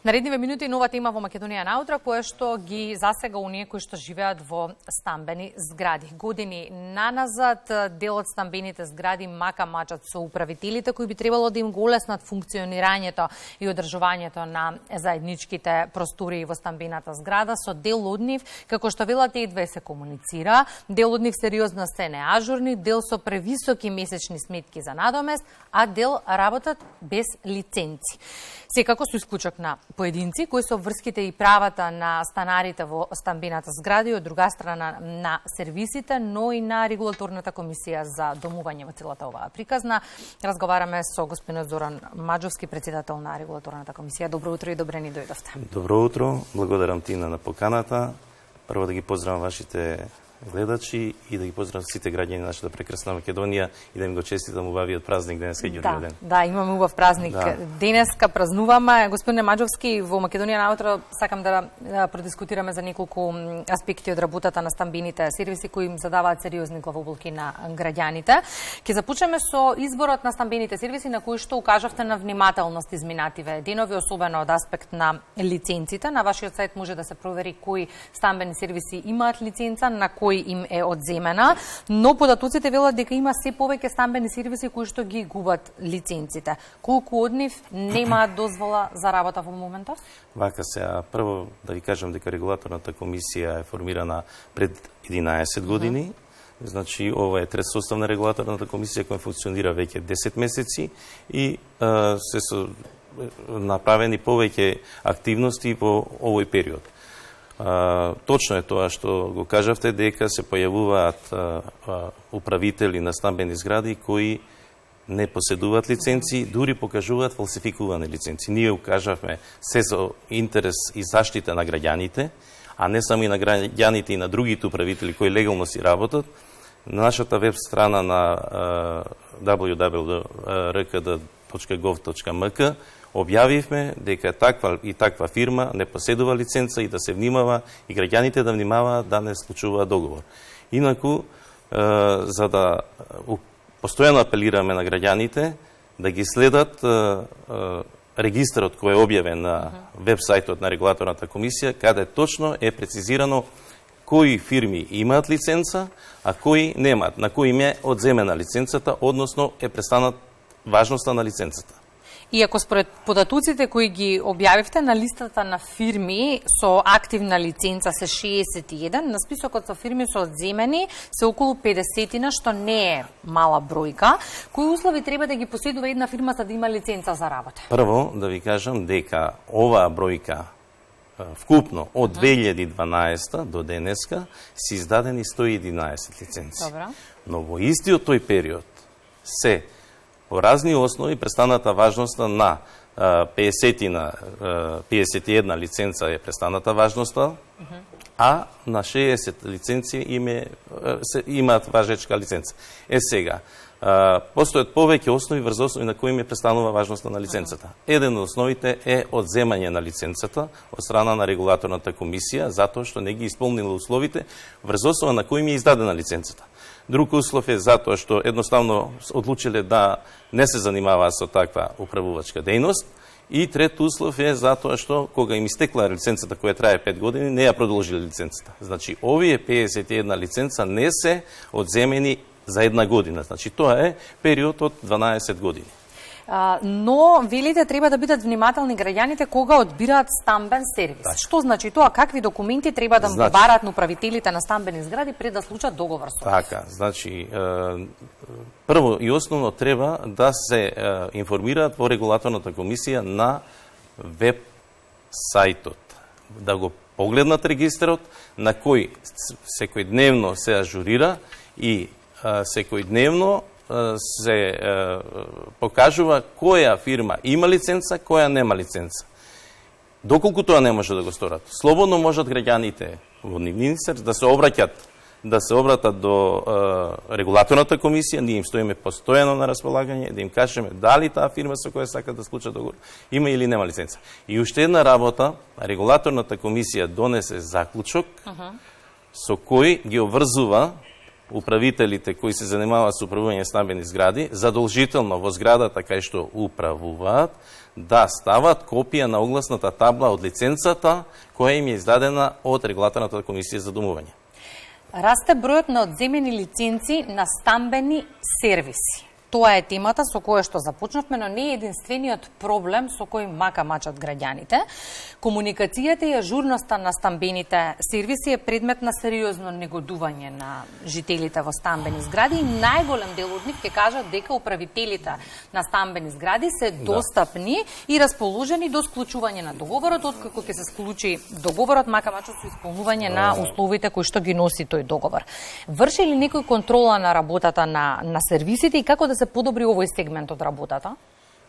Наредниве минути нова тема во Македонија наутро, која што ги засега оние кои што живеат во стамбени згради. Години наназад дел од стамбените згради мака мачат со управителите кои би требало да им го олеснат функционирањето и одржувањето на заедничките простори во стамбената зграда. Со дел од нив, како што велат и две се комуницира, дел од нив сериозно се неажурни, дел со превисоки месечни сметки за надомест, а дел работат без лиценци. Секако со исклучок на поединци кои со врските и правата на станарите во стамбената згради, од друга страна на сервисите, но и на регулаторната комисија за домување во целата оваа приказна. Разговараме со господинот Зоран Маџовски, председател на регулаторната комисија. Добро утро и добре ни дојдовте. Добро утро, благодарам Тина на поканата. Прво да ги поздравам вашите гледачи и да ги поздравам сите граѓани на нашата прекрасна Македонија и да им го честитам убавиот празник денеска Ѓурѓев ден. Да, имаме убав празник. Денеска празнуваме. Господине Маџовски, во Македонија наутро сакам да продискутираме за неколку аспекти од работата на стамбените сервиси кои им задаваат сериозни главоболки на граѓаните. Ќе започнеме со изборот на стамбените сервиси на кои што укажавте на внимателност изминативе денови, особено од аспект на лиценците. На вашиот сајт може да се провери кои стамбени сервиси имаат лиценца, на кои им е одземена, но податоците велат дека има се повеќе стамбени сервиси кои што ги губат лиценците. Колку од нив немаат дозвола за работа во моментов? Вака се, прво да ви кажам дека регулаторната комисија е формирана пред 11 години. Значи, ова е трет состав на регулаторната комисија која функционира веќе 10 месеци и се направени повеќе активности во овој период. Точно е тоа што го кажавте, дека се појавуваат управители на стамбени згради кои не поседуваат лиценци, дури покажуваат фалсификувани лиценци. Ние укажавме се за интерес и заштита на граѓаните, а не само и на граѓаните и на другите управители кои легално си работат. На нашата веб страна на www.rkd.gov.mk објавивме дека таква и таква фирма не поседува лиценца и да се внимава и граѓаните да внимаваат да не склучуваат договор. Инаку, за да постојано апелираме на граѓаните да ги следат регистарот кој е објавен на веб-сајтот на регулаторната комисија, каде точно е прецизирано кои фирми имаат лиценца, а кои немаат, на кои им е одземена лиценцата, односно е престанат важноста на лиценцата. Иако според податоците кои ги објавивте на листата на фирми со активна лиценца се 61, на списокот со фирми со одземени се околу 50, што не е мала бројка. Кои услови треба да ги поседува една фирма за да има лиценца за работа? Прво да ви кажам дека оваа бројка вкупно од 2012 до денеска се издадени 111 лиценци. Добра. Но во истиот тој период се по разни основи престаната важноста на 51 лиценца е престаната важноста, а на 60 лиценци имаат важечка лиценца. Сега, постојат повеќе основи врз основи на кои им е престанува важноста на лиценцата. Еден од основите е одземање на лиценцата од страна на регулаторната комисија, затоа што не ги исполнила условите врз основа на кои им е издадена лиценцата. Друг услов е затоа што едноставно одлучиле да не се занимаваат со таква управувачка дејност. И трет услов е затоа што кога им истекла лиценцата која трае 5 години, не ја продолжиле лиценцата. Значи, овие 51 лиценца не се одземени за една година. Значи, тоа е период од 12 години. Но, велите, треба да бидат внимателни граѓаните кога одбираат стамбен сервис. Так. Што значи тоа? Какви документи треба да бараат на управителите на стамбени згради пред да склучат договор со нив? Така, значи, прво и основно треба да се информираат во регулаторната комисија на веб сајтот. Да го погледнат регистарот на кој секојдневно се ажурира и секојдневно се покажува која фирма има лиценца, која нема лиценца. Доколку тоа не може да го сторат, слободно можат граѓаните во нивниот да се обратат до регулаторната комисија, ние им стоиме постојано на располагање, да им кажеме дали таа фирма со која сака да склучат договор има или нема лиценца. И уште една работа, регулаторната комисија донесе заклучок со кој ги обврзува управителите кои се занимаваат со управување стамбени згради, задолжително во зградата кај што управуваат, да стават копија на огласната табла од лиценцата која им е издадена од Регулаторната комисија за домување. Расте бројот на одземени лиценци на стамбени сервиси. Тоа е темата со која што започнавме, но не е единствениот проблем со кој мака мачат граѓаните. Комуникацијата и ажурноста на стамбените сервиси е предмет на сериозно негодување на жителите во стамбени згради и најголем дел од нив ќе кажат дека управителите на стамбени згради се достапни и расположени до склучување на договорот, откако ќе се склучи договорот, мака мачат со исполнување на условите кои што ги носи тој договор. Врши ли некој контрола на работата на сервисите и како да се подобри овој сегмент од работата?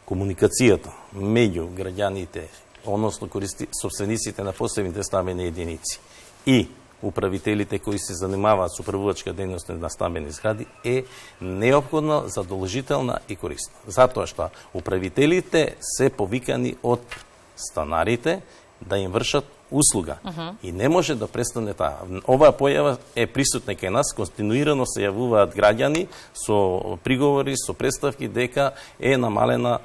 Комуникацијата меѓу граѓаните, односно собствениците на посебните стамбени единици и управителите кои се занимаваат со управувачка дејност на стамбени згради е неопходна, задолжителна и корисна. Затоа што управителите се повикани од станарите да им вршат услуга. И не може да престане таа. Оваа појава е присутна кај нас, континуирано се јавуваат граѓани со приговори, со представки дека е намалена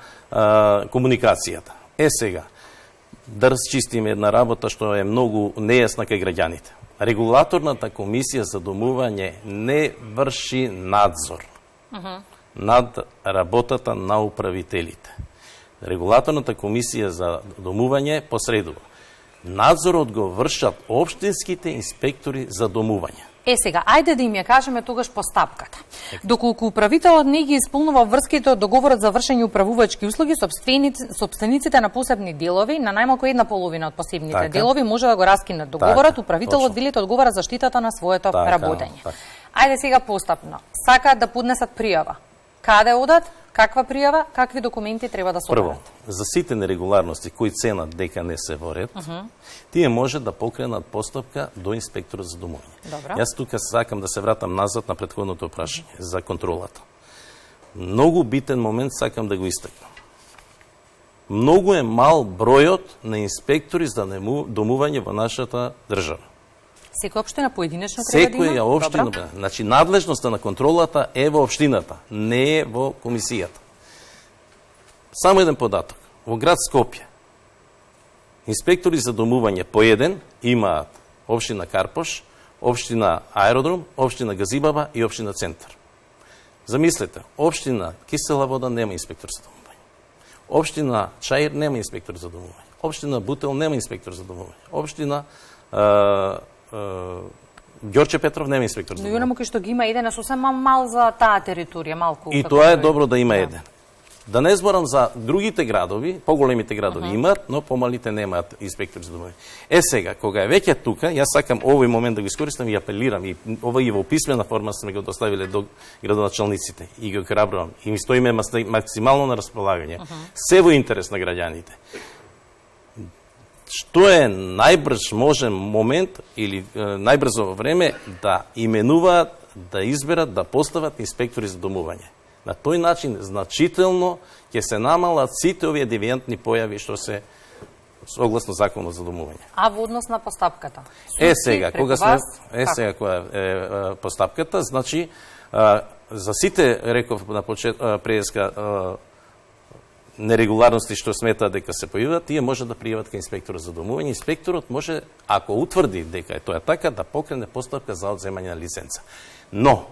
комуникацијата. Сега, да расчистиме една работа што е многу нејасна кај граѓаните. Регулаторната комисија за домување не врши надзор над работата на управителите. Регулаторната комисија за домување посредува. Надзорот го вршат општинските инспектори за домување. Сега, ајде да им ја кажеме тогаш постапката. Доколку управителот не ги исполнува врските од договорот за вршење управувачки услуги, собствениците на посебни делови, на најмалку една половина од посебните делови, може да го раскинат договорот, управителот велите одговара за штитата на своето работење. Ајде сега постапно. Сакаат да поднесат пријава. Каде одат? Каква пријава, какви документи треба да соберат? Прво, за сите нерегуларности кои ценат дека не се во ред, тие може да покренат постапка до инспекторот за домување. Јас тука сакам да се вратам назад на претходното прашање за контролата. Многу битен момент сакам да го истакнам. Многу е мал бројот на инспектори за домување во нашата држава. Секоја општина поединечно треба да има? Секоја општина, значи надлежноста на контролата е во општината, не е во комисијата. Само еден податок. Во град Скопје, инспектори за домување по еден имаат општина Карпош, општина Аеродром, општина Газибаба и општина Центар. Замислете, општина Кисела вода нема инспектор за домување. Општина Чаир нема инспектор за домување. Општина Бутел нема инспектор за домување. Општина Ѓорче Петров нема инспектор за домување. Но јунаму кај што ги има еден, сосем мал за таа територија, малку. И тоа е добро да има еден. Да не зборам за другите градови, поголемите градови имаат, но помалите немаат инспектори за домување. Сега, кога е веќе тука, јас сакам овој момент да го искористам и апелирам, и ова и во писмена форма сме го доставиле до градоначалниците, и го храбрувам, и ми стоиме максимално на располагање. Се во интерес на граѓаните. Што е најбрз можен момент или најбрзо време да именуваат, да изберат, да постават инспектори за домување. На тој начин значително ќе се намалат сите овие девијантни појави што се согласно законот за домување. А во однос на постапката? Сега, кога сме која е постапката, значи за сите реков на преска нерегуларности што сметаат дека се појавуваат, тие може да пријават кај инспекторот за домување. Инспекторот може, ако утврди дека е тоа така, да покрене постапка за одземање на лиценца. Но,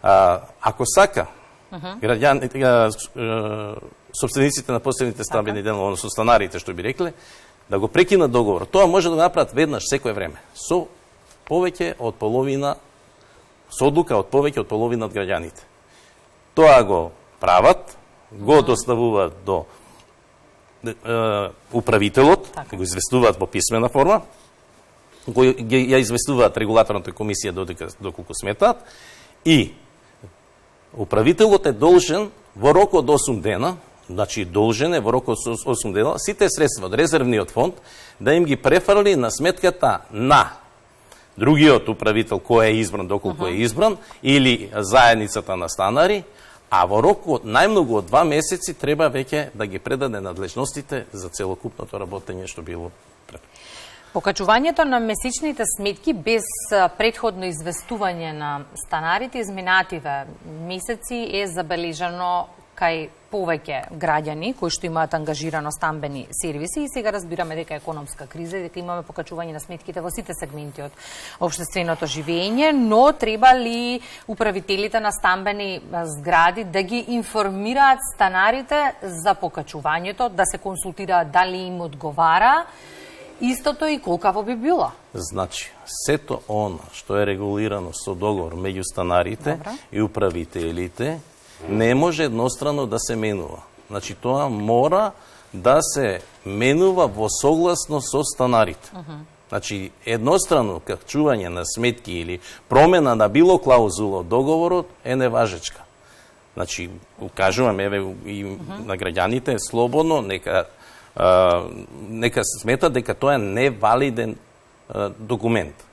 ако сака собствениците на посебните стамбени делови, односно станарите, што би рекле, да го прекинат договор, тоа може да го направат веднаш секое време, со повеќе од половина, со одлука од повеќе од половина од граѓаните. Тоа го прават, го доставуваат до управителот, го известуваат во писмена форма, ја известуваат регулаторната комисија доколку сметаат, и управителот е должен во рок од 8 дена, значи должен е во рок од 8 дена, сите средства од резервниот фонд да им ги префрли на сметката на другиот управител кој е избран, доколку е избран, или заедницата на станари, а во рок од најмногу од 2 месеци треба веќе да ги предаде надлежностите за целокупното работење што било пред. Покачувањето на месечните сметки без претходно известување на станарите изминативе месеци е забележано кај повеќе граѓани кои што имаат ангажирано стамбени сервиси и сега разбираме дека е економска криза и дека имаме покачување на сметките во сите сегменти од општественото живење, но треба ли управителите на стамбени згради да ги информираат станарите за покачувањето, да се консултираат дали им одговара истото и колкаво би било? Значи, сето она што е регулирано со договор меѓу станарите и управителите не може еднострано да се менува. Значи, тоа мора да се менува во согласно со станарите. Значи, еднострано качување на сметки или промена на било клаузула од договорот е неважечка. Значи, кажувам, еве, и на граѓаните слободно, нека смета дека тоа е невалиден документ.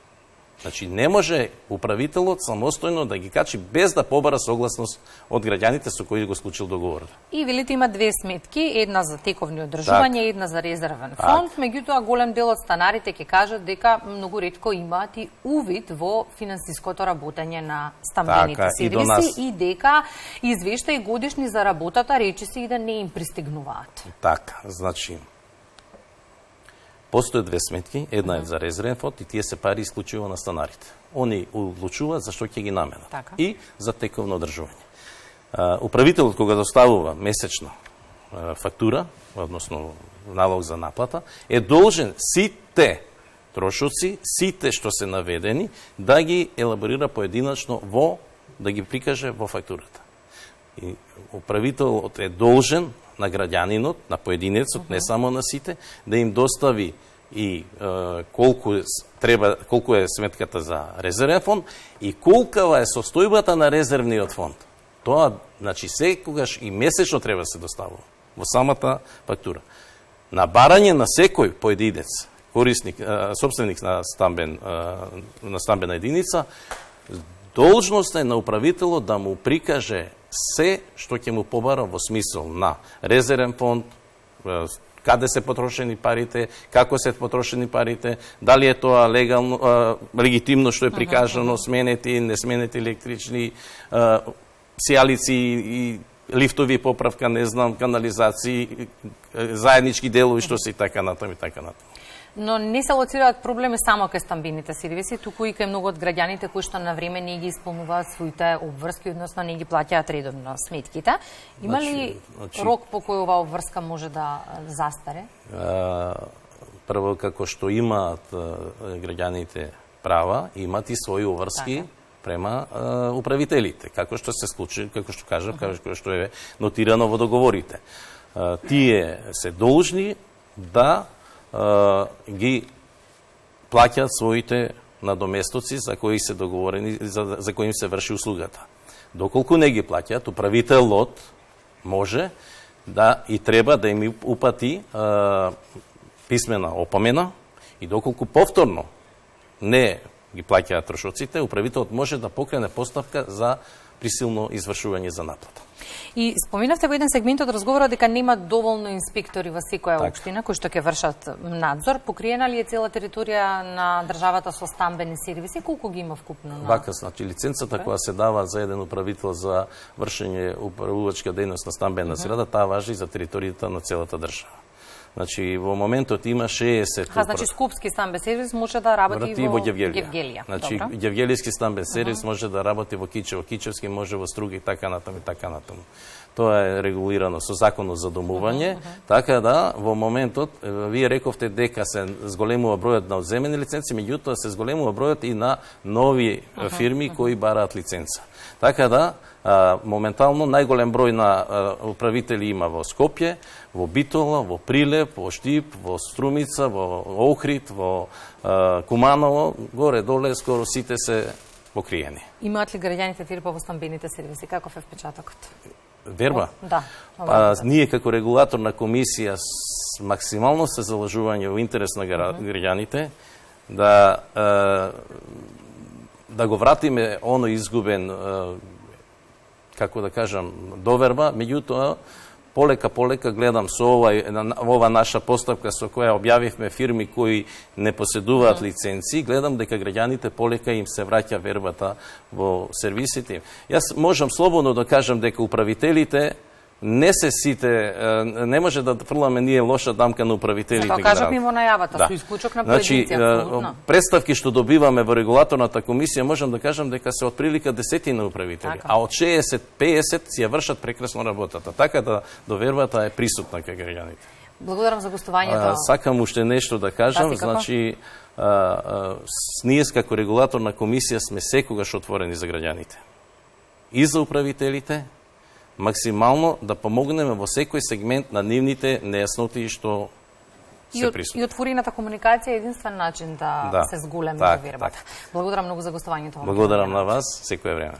Значи, не може управителот самостојно да ги качи без да побара согласност од граѓаните со кои го склучил договорот. И велите има две сметки, една за тековни одржување и една за резервен фонд. Меѓутоа, голем дел од станарите ќе кажат дека многу ретко имаат и увид во финансиското работење на стамбените сервиси и дека извештаи годишни за работата речиси и да не им пристигнуваат. Така, значи, постојат две сметки, една е за резервен фонд и тие се пари исклучува на станарите. Они одлучуваат за што ќе ги наменат. И за тековно одржување. Управителот кога доставува месечна фактура, односно налог за наплата, е должен сите трошоци, сите што се наведени, да ги елаборира поединачно да ги прикаже во фактурата. И управителот е должен на граѓанинот, на поединецот, не само на сите, да им достави и колку е сметката за резервен фонд и колкава е состојбата на резервниот фонд. Тоа, значи, секогаш и месечно треба да се доставува во самата фактура. На барање на секој поединец, корисник, собственик на стамбена единица, должност е на управителот да му прикаже се што ќе му побара во смисол на резервен фонд, каде се потрошени парите, како се потрошени парите, дали е тоа легално, легитимно што е прикажано, сменети, не сменети електрични сијалици и лифтови поправка, не знам, канализации, заеднички делови, што се и така натаму и така натаму. Но не се лоцираат проблеми само кај стамбените сервиси, туку и кај многу од граѓаните кои што на време не ги исполнуваат своите обврски, односно не ги плаќаат редовно сметките. Има ли рок по кој оваа обврска може да застаре? Прво, како што имаат граѓаните права, имаат и своји обврски према управителите, како што се случи, како што кажав, како што е нотирано во договорите. Тие се должни да ги плаќаат своите надоместоци за кои се договорени, за кои им се врши услугата. Доколку не ги плаќаат, управителот може да и треба да им упати писмена опомена и доколку повторно не ги плаќаат трошоците, управителот може да покрене постапка за присилно извршување за наплата. И споминавте во еден сегмент од разговорот дека нема доволно инспектори во секоја општина кои што ќе вршат надзор. Покриена ли е цела територија на државата со стамбени сервиси? Колку ги има вкупно? Вака, значи лиценцата која се дава за еден управител за вршење управувачка дејност на стамбена зграда, таа важи за територијата на целата држава. Значи, во моментот има 60... Значи, Скопски стамбен сервис може да работи во Гевгелија. Значи, Гевгелијски стамбен сервис може да работи во Кичево, Кичевски може во Струга и така натаму и така натаму. Тоа е регулирано со законот за домување, така да во моментот вие рековте дека се зголемува бројот на одземени лиценци, меѓутоа се зголемува бројот и на нови фирми кои бараат лиценца. Така да моментално најголем број на управители има во Скопје, во Битола, во Прилеп, во Штип, во Струмица, во Охрид, во Куманово, горе-доле скоро сите се покриени. Имаат ли граѓаните верба во стамбените сервиси? Каков е впечатокот? Верба? Да. Ние како регулаторна комисија максимално се залажување во интерес на граѓаните да го вратиме оној изгубен, како да кажам, доверба, меѓутоа полека гледам со ова наша поставка со која објавивме фирми кои не поседуваат лиценци, гледам дека граѓаните полека им се враќа вербата во сервисите. Јас можам слободно да кажам дека управителите не се сите, не може да фрламе ние лоша дамка на управителите. Затоа кажавме во најавата, со исклучок на поединци, апсолутно. Представки што добиваме во регулаторната комисија, можам да кажам дека се отприлика десетина управители, а од 60-50 си ја вршат прекрасно работата. Така да довербата е присутна кај граѓаните. Благодарам за гостувањето. Сакам уште нешто да кажам, значи ние како регулаторна комисија сме секогаш отворени за граѓаните. И за управителите, максимално да помогнеме во секој сегмент на нивните нејасноти што се присутни. И отворената комуникација е единствен начин да се зголеми довербата. Благодарам многу за гостувањето. Благодарам на вас, секој време.